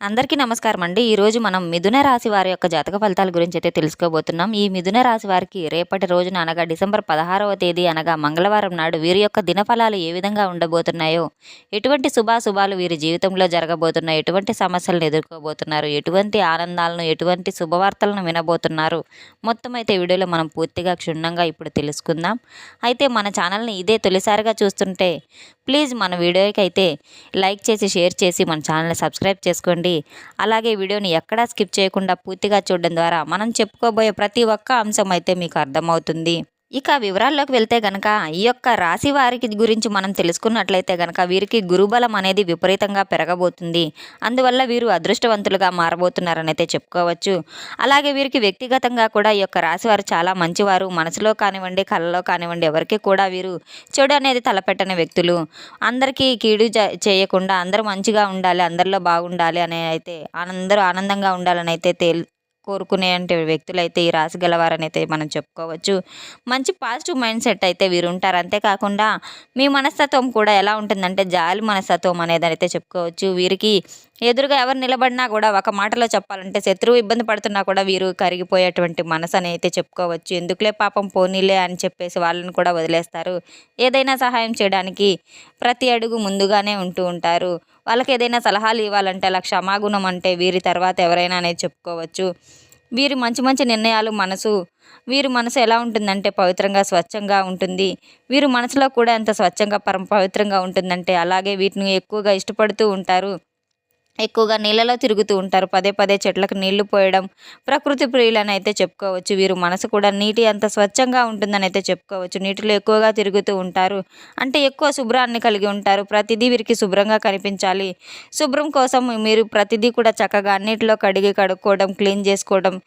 అందరికీ నమస్కారం అండి. ఈరోజు మనం మిథున రాశి వారి యొక్క జాతక ఫలితాల గురించి అయితే తెలుసుకోబోతున్నాం. ఈ మిథున రాశి వారికి రేపటి రోజున అనగా డిసెంబర్ 16వ తేదీ అనగా మంగళవారం నాడు వీరి యొక్క దినఫలాలు ఏ విధంగా ఉండబోతున్నాయో, ఎటువంటి శుభాశుభాలు వీరి జీవితంలో జరగబోతున్నాయి, ఎటువంటి సమస్యలను ఎదుర్కోబోతున్నారు, ఎటువంటి ఆనందాలను, ఎటువంటి శుభవార్తలను వినబోతున్నారు, మొత్తం అయితే వీడియోలో మనం పూర్తిగా క్షుణ్ణంగా ఇప్పుడు తెలుసుకుందాం. అయితే మన ఛానల్ని ఇదే తొలిసారిగా చూస్తుంటే ప్లీజ్ మన వీడియోకి అయితే లైక్ చేసి షేర్ చేసి మన ఛానల్ని సబ్స్క్రైబ్ చేసుకోండి. అలాగే వీడియోని ఎక్కడా స్కిప్ చేయకుండా పూర్తిగా చూడడం ద్వారా మనం చెప్పుకోబోయే ప్రతి ఒక్క అంశం అయితే మీకు అర్థమవుతుంది. ఇక వివరాల్లోకి వెళ్తే గనక ఈ యొక్క రాశి వారికి గురించి మనం తెలుసుకున్నట్లయితే గనక వీరికి గురుబలం అనేది విపరీతంగా పెరగబోతుంది. అందువల్ల వీరు అదృష్టవంతులుగా మారబోతున్నారని అయితే చెప్పుకోవచ్చు. అలాగే వీరికి వ్యక్తిగతంగా కూడా ఈ యొక్క రాశి వారు చాలా మంచివారు. మనసులో కానివ్వండి, కళ్ళలో కానివ్వండి ఎవరికి కూడా వీరు చెడు అనేది తలపెట్టని వ్యక్తులు. అందరికీ కీడు చేయకుండా అందరూ మంచిగా ఉండాలి, అందరిలో బాగుండాలి అనే అయితే అందరూ ఆనందంగా ఉండాలని అయితే కోరుకునే అంటే వ్యక్తులైతే ఈ రాశి గలవారని అయితే మనం చెప్పుకోవచ్చు. మంచి పాజిటివ్ మైండ్ సెట్ అయితే వీరు ఉంటారు. అంతేకాకుండా మీ మనస్తత్వం కూడా ఎలా ఉంటుందంటే జాలి మనస్తత్వం అనేది అయితే చెప్పుకోవచ్చు. వీరికి ఎదురుగా ఎవరు నిలబడినా కూడా ఒక మాటలో చెప్పాలంటే శత్రువు ఇబ్బంది పడుతున్నా కూడా వీరు కరిగిపోయేటువంటి మనసు అని అయితే చెప్పుకోవచ్చు. ఎందుకులే పాపం పోనీలే అని చెప్పేసి వాళ్ళని కూడా వదిలేస్తారు. ఏదైనా సహాయం చేయడానికి ప్రతి అడుగు ముందుగానే ఉంటూ ఉంటారు. వాళ్ళకి ఏదైనా సలహాలు ఇవ్వాలంటే అలా క్షమాగుణం అంటే వీరి తర్వాత ఎవరైనా అనేది చెప్పుకోవచ్చు. వీరి మంచి మంచి నిర్ణయాలు వీరి మనసు ఎలా ఉంటుందంటే పవిత్రంగా స్వచ్ఛంగా ఉంటుంది. వీరు మనసులో కూడా ఎంత స్వచ్ఛంగా పవిత్రంగా ఉంటుందంటే అలాగే వీటిని ఎక్కువగా ఇష్టపడుతూ ఉంటారు. ఎక్కువగా నీళ్ళలో తిరుగుతూ ఉంటారు. పదే పదే చెట్లకు నీళ్లు పోయడం ప్రకృతి ప్రియులని అయితే చెప్పుకోవచ్చు. వీరు మనసు కూడా నీటి అంత స్వచ్ఛంగా ఉంటుందని అయితే చెప్పుకోవచ్చు. నీటిలో ఎక్కువగా తిరుగుతూ ఉంటారు. అంటే ఎక్కువ శుభ్రాన్ని కలిగి ఉంటారు. ప్రతిదీ వీరికి శుభ్రంగా కనిపించాలి. శుభ్రం కోసం మీరు ప్రతిదీ కూడా చక్కగా అన్నిటిలో కడుక్కోవడం, క్లీన్ చేసుకోవడం,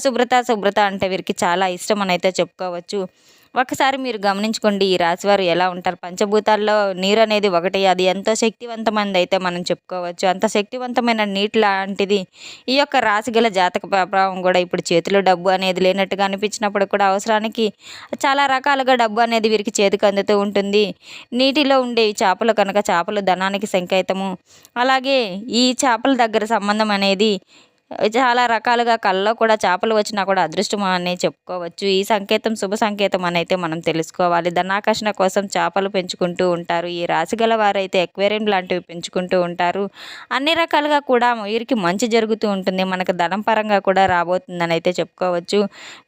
శుభ్రత అంటే వీరికి చాలా ఇష్టం అని అయితే చెప్పుకోవచ్చు. ఒకసారి మీరు గమనించుకోండి ఈ రాశివారు ఎలా ఉంటారు. పంచభూతాల్లో నీరు అనేది ఒకటి. అది ఎంతో శక్తివంతమైనది అయితే మనం చెప్పుకోవచ్చు. అంత శక్తివంతమైన నీటి లాంటిది ఈ యొక్క రాశి గల జాతక ప్రభావం కూడా ఇప్పుడు చేతిలో డబ్బు అనేది లేనట్టుగా అనిపించినప్పుడు కూడా అవసరానికి చాలా రకాలుగా డబ్బు అనేది వీరికి చేతికి అందుతూ ఉంటుంది. నీటిలో ఉండే ఈ చేపలు కనుక చేపలు ధనానికి సంకేతము. అలాగే ఈ చేపల దగ్గర సంబంధం అనేది చాలా రకాలుగా కళ్ళలో కూడా చేపలు వచ్చినా కూడా అదృష్టం అని చెప్పుకోవచ్చు. ఈ సంకేతం శుభ సంకేతం అని అయితే మనం తెలుసుకోవాలి. ధనాకర్షణ కోసం చేపలు పెంచుకుంటూ ఉంటారు. ఈ రాశి గల వారైతే ఎక్వేరియం లాంటివి పెంచుకుంటూ ఉంటారు. అన్ని రకాలుగా కూడా వీరికి మంచి జరుగుతూ ఉంటుంది. మనకు ధనం పరంగా కూడా రాబోతుందని అయితే చెప్పుకోవచ్చు.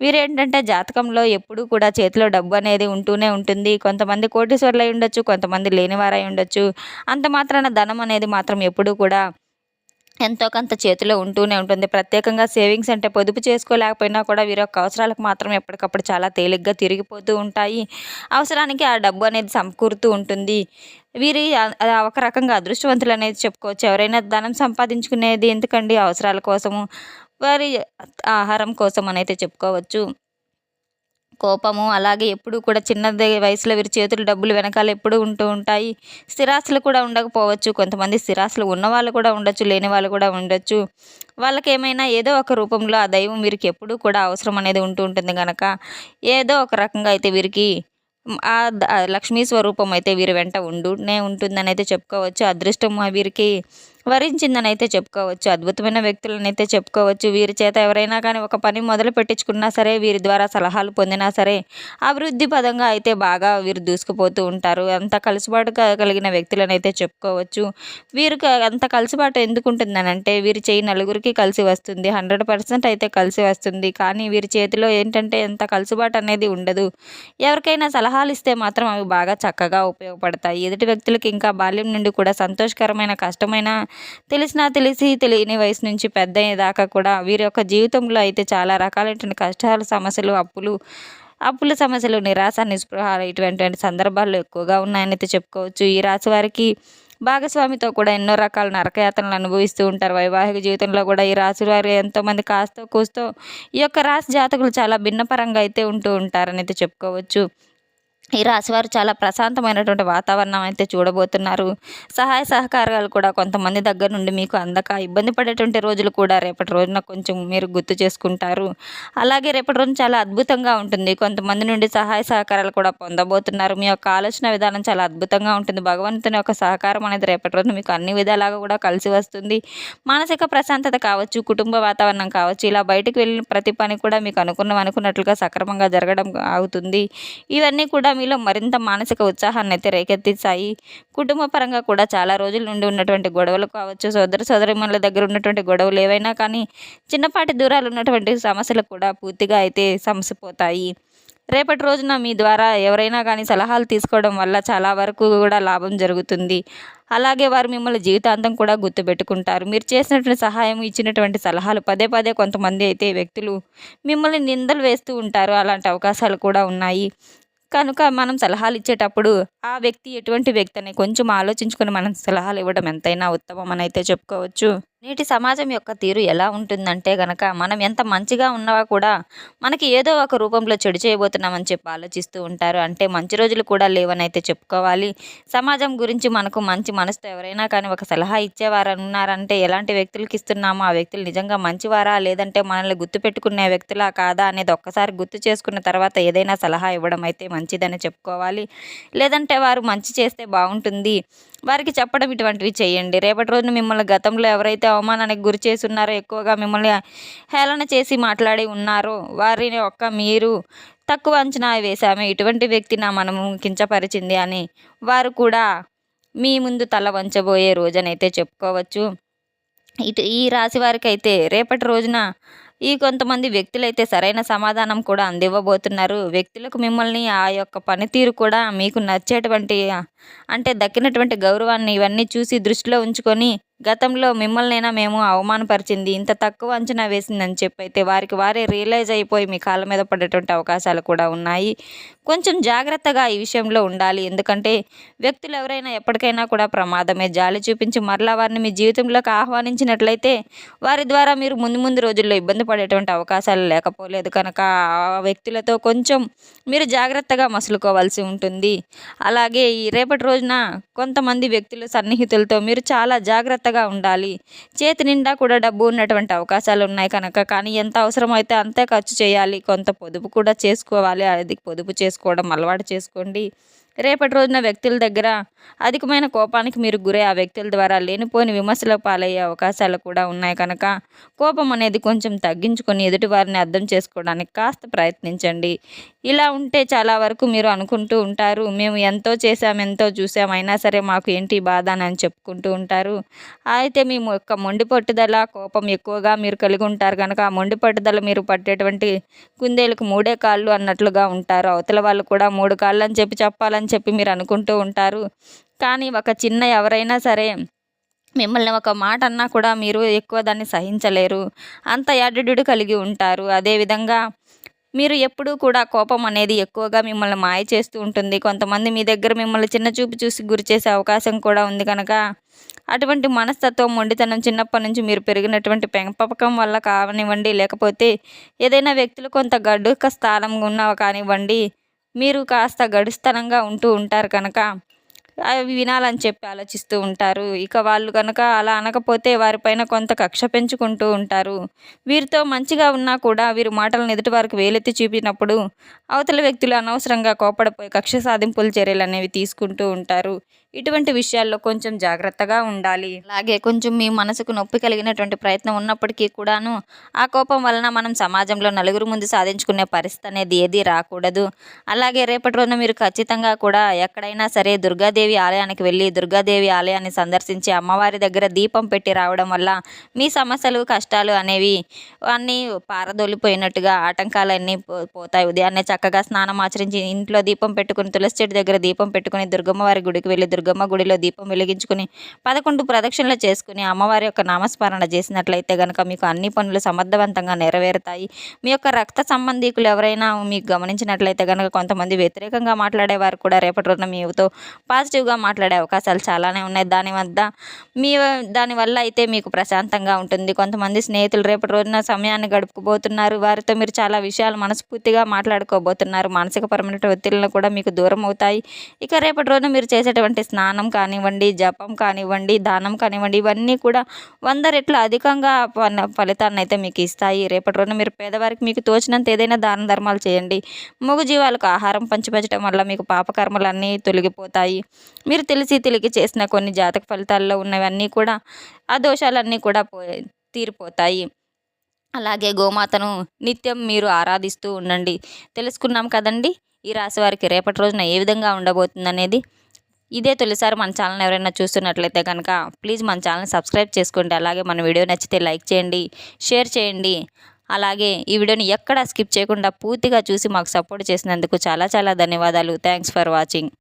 వీరేంటంటే జాతకంలో ఎప్పుడూ కూడా చేతిలో డబ్బు అనేది ఉంటూనే ఉంటుంది. కొంతమంది కోటీశ్వరులై ఉండొచ్చు, కొంతమంది లేనివారై ఉండొచ్చు. అంత మాత్రాన ధనం అనేది మాత్రం ఎప్పుడూ కూడా ఎంతో కొంత చేతిలో ఉంటూనే ఉంటుంది. ప్రత్యేకంగా సేవింగ్స్ అంటే పొదుపు చేసుకోలేకపోయినా కూడా వీరి యొక్క అవసరాలకు మాత్రం ఎప్పటికప్పుడు చాలా తేలిగ్గా తిరిగిపోతూ ఉంటాయి. అవసరానికి ఆ డబ్బు అనేది సమకూరుతూ ఉంటుంది. వీరి ఒక రకంగా అదృష్టవంతులు అనేది చెప్పుకోవచ్చు. ఎవరైనా ధనం సంపాదించుకునేది ఎందుకండి అవసరాల కోసము, వారి ఆహారం కోసం అని అయితే చెప్పుకోవచ్చు. కోపము అలాగే ఎప్పుడూ కూడా చిన్నది వయసులో వీరి చేతులు డబ్బులు వెనకాల ఎప్పుడూ ఉంటూ ఉంటాయి. స్థిరాస్తులు కూడా ఉండకపోవచ్చు. కొంతమంది స్థిరాస్తులు ఉన్నవాళ్ళు కూడా ఉండొచ్చు, లేని వాళ్ళు కూడా ఉండొచ్చు. వాళ్ళకేమైనా ఏదో ఒక రూపంలో ఆ దైవం వీరికి ఎప్పుడూ కూడా అవసరం అనేది ఉంటూ ఉంటుంది గనక ఏదో ఒక రకంగా అయితే వీరికి లక్ష్మీ స్వరూపం అయితే వీరి వెంట ఉంటుందని అయితే చెప్పుకోవచ్చు. అదృష్టం వీరికి వరించిందని అయితే చెప్పుకోవచ్చు. అద్భుతమైన వ్యక్తులని అయితే చెప్పుకోవచ్చు. వీరి చేత ఎవరైనా కానీ ఒక పని మొదలు పెట్టించుకున్నా సరే, వీరి ద్వారా సలహాలు పొందినా సరే అభివృద్ధి పదంగా అయితే బాగా వీరు దూసుకుపోతూ ఉంటారు. అంత కలుసుబాటు కలిగిన వ్యక్తులని అయితే చెప్పుకోవచ్చు. వీరికి అంత కలుసుబాటు ఎందుకు ఉంటుందనంటే వీరి చేయి నలుగురికి కలిసి వస్తుంది. 100% అయితే కలిసి వస్తుంది. కానీ వీరి చేతిలో ఏంటంటే ఎంత కలుసుబాటు అనేది ఉండదు. ఎవరికైనా సలహాలు ఇస్తే మాత్రం అవి బాగా చక్కగా ఉపయోగపడతాయి. ఎదుటి వ్యక్తులకి ఇంకా బాల్యం నుండి కూడా సంతోషకరమైన, కష్టమైన, తెలిసి తెలియని వయసు నుంచి పెద్ద దాకా కూడా వీరి యొక్క జీవితంలో అయితే చాలా రకాలైనటువంటి కష్టాలు, సమస్యలు, అప్పుల సమస్యలు, నిరాశ, నిస్పృహ ఇటువంటి సందర్భాల్లో ఎక్కువగా ఉన్నాయని అయితే చెప్పుకోవచ్చు. ఈ రాశి వారికి భాగస్వామితో కూడా ఎన్నో రకాల నరకయాతనలు అనుభవిస్తూ ఉంటారు. వైవాహిక జీవితంలో కూడా ఈ రాశి వారు ఎంతోమంది కాస్తో కూస్తో ఈ యొక్క రాశి జాతకులు చాలా భిన్నపరంగా అయితే ఉంటూ ఉంటారని అయితే చెప్పుకోవచ్చు. ఈ రాశివారు చాలా ప్రశాంతమైనటువంటి వాతావరణం అయితే చూడబోతున్నారు. సహాయ సహకారాలు కూడా కొంతమంది దగ్గర నుండి మీకు అందక ఇబ్బంది పడేటువంటి రోజులు కూడా రేపటి రోజున కొంచెం మీరు గుర్తు చేసుకుంటారు. అలాగే రేపటి రోజున చాలా అద్భుతంగా ఉంటుంది. కొంతమంది నుండి సహాయ సహకారాలు కూడా పొందబోతున్నారు. మీ యొక్క ఆలోచన విధానం చాలా అద్భుతంగా ఉంటుంది. భగవంతుని యొక్క సహకారం అనేది రేపటి రోజున మీకు అన్ని విధాలుగా కూడా కలిసి వస్తుంది. మానసిక ప్రశాంతత కావచ్చు, కుటుంబ వాతావరణం కావచ్చు, ఇలా బయటకు వెళ్ళిన ప్రతి పని కూడా మీకు అనుకున్నట్లుగా సక్రమంగా జరగడం అవుతుంది. ఇవన్నీ కూడా మీలో మరింత మానసిక ఉత్సాహాన్ని అయితే రేకెత్తిస్తాయి. కుటుంబ పరంగా కూడా చాలా రోజుల నుండి ఉన్నటువంటి గొడవలు కావచ్చు, సోదరీమణుల దగ్గర ఉన్నటువంటి గొడవలు ఏవైనా కానీ చిన్నపాటి దూరాలు ఉన్నటువంటి సమస్యలు కూడా పూర్తిగా అయితే సమసిపోతాయి. రేపటి రోజున మీ ద్వారా ఎవరైనా కానీ సలహాలు తీసుకోవడం వల్ల చాలా వరకు కూడా లాభం జరుగుతుంది. అలాగే వారు మిమ్మల్ని జీవితాంతం కూడా గుర్తుపెట్టుకుంటారు. మీరు చేసినటువంటి సహాయం, ఇచ్చినటువంటి సలహాలు పదే పదే కొంతమంది అయితే వ్యక్తులు మిమ్మల్ని నిందలు వేస్తూ ఉంటారు. అలాంటి అవకాశాలు కూడా ఉన్నాయి. కనుక మనం సలహాలు ఇచ్చేటప్పుడు ఆ వ్యక్తి ఎటువంటి వ్యక్తి అని కొంచెం ఆలోచించుకొని మనం సలహాలు ఇవ్వడం ఎంతైనా ఉత్తమం అని అయితే చెప్పుకోవచ్చు. నేటి సమాజం యొక్క తీరు ఎలా ఉంటుందంటే గనక మనం ఎంత మంచిగా ఉన్నా కూడా మనకి ఏదో ఒక రూపంలో చెడు చేయబోతున్నామని చెప్పి ఆలోచిస్తూ ఉంటారు. అంటే మంచి రోజులు కూడా లేవని అయితే చెప్పుకోవాలి. సమాజం గురించి మనకు మంచి మనసుతో ఎవరైనా కానీ ఒక సలహా ఇచ్చేవారు ఉన్నారంటే ఎలాంటి వ్యక్తులకి ఇస్తున్నామో ఆ వ్యక్తులు నిజంగా మంచివారా, లేదంటే మనల్ని గుర్తుపెట్టుకునే వ్యక్తులా కాదా అనేది ఒక్కసారి గుర్తు చేసుకున్న తర్వాత ఏదైనా సలహా ఇవ్వడం అయితే మంచిదని చెప్పుకోవాలి. లేదంటే వారు మంచి చేస్తే బాగుంటుంది, వారికి చెప్పడం ఇటువంటివి చేయండి. రేపటి రోజున మిమ్మల్ని గతంలో ఎవరైతే అవమానానికి గురి చేసి ఉన్నారో, ఎక్కువగా మిమ్మల్ని హేళన చేసి మాట్లాడి ఉన్నారో వారిని మీరు తక్కువ అంచనా వేశామే, ఇటువంటి వ్యక్తి మనము కించపరిచింది అని వారు కూడా మీ ముందు తల వంచబోయే రోజనైతే చెప్పుకోవచ్చు. ఈ రాశి వారికైతే రేపటి రోజున కొంతమంది వ్యక్తులైతే సరైన సమాధానం కూడా అందివ్వబోతున్నారు. వ్యక్తులకు మిమ్మల్ని ఆ యొక్క పనితీరు కూడా మీకు నచ్చేటువంటి అంటే దక్కినటువంటి గౌరవాన్ని ఇవన్నీ చూసి దృష్టిలో ఉంచుకొని గతంలో మిమ్మల్నైనా మేము అవమానపరిచింది, ఇంత తక్కువ అంచనా వేసిందని చెప్పైతే వారికి వారే రియలైజ్ అయిపోయి మీ కాళ్ళ మీద పడేటువంటి అవకాశాలు కూడా ఉన్నాయి. కొంచెం జాగ్రత్తగా ఈ విషయంలో ఉండాలి. ఎందుకంటే వ్యక్తులు ఎవరైనా ఎప్పటికైనా కూడా ప్రమాదమే. జాలి చూపించి మరలా వారిని మీ జీవితంలోకి ఆహ్వానించినట్లయితే వారి ద్వారా మీరు ముందు ముందు రోజుల్లో ఇబ్బంది పడేటువంటి అవకాశాలు లేకపోలేదు. కనుక ఆ వ్యక్తులతో కొంచెం మీరు జాగ్రత్తగా మసులుకోవాల్సి ఉంటుంది. అలాగే ఈ రేపటి రోజున కొంతమంది వ్యక్తులు సన్నిహితులతో మీరు చాలా జాగ్రత్తగా ఉండాలి. చేతి నిండా కూడా డబ్బు ఉన్నటువంటి అవకాశాలు ఉన్నాయి కనుక కానీ ఎంత అవసరమైతే అంతే ఖర్చు చేయాలి. కొంత పొదుపు కూడా చేసుకోవాలి. అది పొదుపు చేసుకోవడం అలవాటు చేసుకోండి. రేపటి రోజున వ్యక్తుల దగ్గర అధికమైన కోపానికి మీరు గురై ఆ వ్యక్తుల ద్వారా లేనిపోని విమర్శల పాలయ్యే అవకాశాలు కూడా ఉన్నాయి కనుక కోపం అనేది కొంచెం తగ్గించుకొని ఎదుటి వారిని అర్థం చేసుకోవడానికి కాస్త ప్రయత్నించండి. ఇలా ఉంటే చాలా వరకు మీరు అనుకుంటూ ఉంటారు, మేము ఎంతో చేసాం, ఎంతో చూసాం, అయినా సరే మాకు ఏంటి బాధ అని చెప్పుకుంటూ ఉంటారు. అయితే మీ యొక్క మొండి పట్టుదల, కోపం ఎక్కువగా మీరు కలిగి ఉంటారు కనుక ఆ మొండి పట్టుదల మీరు పట్టేటువంటి కుందేలకు మూడే కాళ్ళు అన్నట్లుగా ఉంటారు. అవతల వాళ్ళు కూడా మూడు కాళ్ళు అని చెప్పాలని చెప్పి మీరు అనుకుంటూ ఉంటారు. కానీ ఒక చిన్న ఎవరైనా సరే మిమ్మల్ని ఒక మాట అన్నా కూడా మీరు ఎక్కువ దాన్ని సహించలేరు. అంత యాటిట్యూడ్ కలిగి ఉంటారు. అదేవిధంగా మీరు ఎప్పుడూ కూడా కోపం అనేది ఎక్కువగా మిమ్మల్ని మాయ చేస్తూ ఉంటుంది. కొంతమంది మీ దగ్గర మిమ్మల్ని చిన్న చూపు చూసి గురి చేసే అవకాశం కూడా ఉంది కనుక అటువంటి మనస్తత్వం, మొండితనం చిన్నప్పటి నుంచి మీరు పెరిగినటువంటి పెంపకం వల్ల కానివ్వండి, లేకపోతే ఏదైనా వ్యక్తులు కొంత గడుక స్థానం ఉన్న కానివ్వండి, మీరు కాస్త గడుస్తనంగా ఉంటూ ఉంటారు కనుక అవి వినాలని చెప్పి ఆలోచిస్తూ ఉంటారు. ఇక వాళ్ళు కనుక అలా అనకపోతే వారిపైన కొంత కక్ష పెంచుకుంటూ ఉంటారు. వీరితో మంచిగా ఉన్నా కూడా వీరి మాటలను ఎదుటి వారికి వేలెత్తి చూపినప్పుడు అవతల వ్యక్తులు అనవసరంగా కోపడిపోయి కక్ష సాధింపుల చర్యలు అనేవి తీసుకుంటూ ఉంటారు. ఇటువంటి విషయాల్లో కొంచెం జాగ్రత్తగా ఉండాలి. అలాగే కొంచెం మీ మనసుకు నొప్పి కలిగినటువంటి ప్రయత్నం ఉన్నప్పటికీ కూడాను ఆ కోపం వలన మనం సమాజంలో నలుగురు ముందు సాధించుకునే పరిస్థితి అనేది ఏది రాకూడదు. అలాగే రేపటి రోజున మీరు ఖచ్చితంగా కూడా ఎక్కడైనా సరే దుర్గాదేవి ఆలయానికి వెళ్ళి దుర్గాదేవి ఆలయాన్ని సందర్శించి అమ్మవారి దగ్గర దీపం పెట్టి రావడం వల్ల మీ సమస్యలు, కష్టాలు అనేవి అన్నీ పారదొలిపోయినట్టుగా ఆటంకాలన్నీ పోతాయి. ఉదయాన్నే చక్కగా స్నానం ఆచరించి ఇంట్లో దీపం పెట్టుకుని తులసి చెట్టు దగ్గర దీపం పెట్టుకుని దుర్గమ్మవారి గుడికి వెళ్ళి దుర్గమ్మ గుడిలో దీపం వెలిగించుకుని 11 ప్రదక్షిణలు చేసుకుని అమ్మవారి యొక్క నామస్మరణ చేసినట్లయితే కనుక మీకు అన్ని పనులు సమర్థవంతంగా నెరవేరుతాయి. మీ యొక్క రక్త సంబంధీకులు ఎవరైనా మీకు గమనించినట్లయితే కనుక కొంతమంది వ్యతిరేకంగా మాట్లాడేవారు కూడా రేపటి రోజున మీతో పాజిటివ్గా మాట్లాడే అవకాశాలు చాలానే ఉన్నాయి. దానివల్ల అయితే మీకు ప్రశాంతంగా ఉంటుంది. కొంతమంది స్నేహితులు రేపటి రోజున సమయాన్ని గడుపుకోబోతున్నారు. వారితో మీరు చాలా విషయాలు మనస్ఫూర్తిగా మాట్లాడుకోబోతున్నారు. మానసికపరమైన ఒత్తిళ్లను కూడా మీకు దూరం అవుతాయి. ఇక రేపటి రోజున మీరు చేసేటువంటి స్నానం కానివ్వండి, జపం కానివ్వండి, దానం కానివ్వండి, ఇవన్నీ కూడా 100 రెట్లు అధికంగా ఫలితాన్ని అయితే మీకు ఇస్తాయి. రేపటి రోజున మీరు పేదవారికి మీకు తోచినంత ఏదైనా దాన ధర్మాలు చేయండి. మూగజీవాలకు ఆహారం పంచిపెట్టడం వల్ల మీకు పాపకర్మలన్నీ తొలగిపోతాయి. మీరు తెలిసి చేసిన కొన్ని జాతక ఫలితాల్లో ఉన్నవన్నీ కూడా ఆ దోషాలన్నీ కూడా తీరిపోతాయి. అలాగే గోమాతను నిత్యం మీరు ఆరాధిస్తూ ఉండండి. తెలుసుకున్నాం కదండి ఈ రాశి వారికి రేపటి రోజున ఏ విధంగా ఉండబోతుందనేది. ఇదే తొలిసారి మన ఛానల్ ఎవరైనా చూస్తున్నట్లయితే కనుక ప్లీజ్ మన ఛానల్ సబ్స్క్రైబ్ చేసుకోండి. అలాగే మన వీడియో నచ్చితే లైక్ చేయండి, షేర్ చేయండి. అలాగే ఈ వీడియోని ఎక్కడ స్కిప్ చేయకుండా పూర్తిగా చూసి మాకు సపోర్ట్ చేసినందుకు చాలా చాలా ధన్యవాదాలు. Thanks for watching.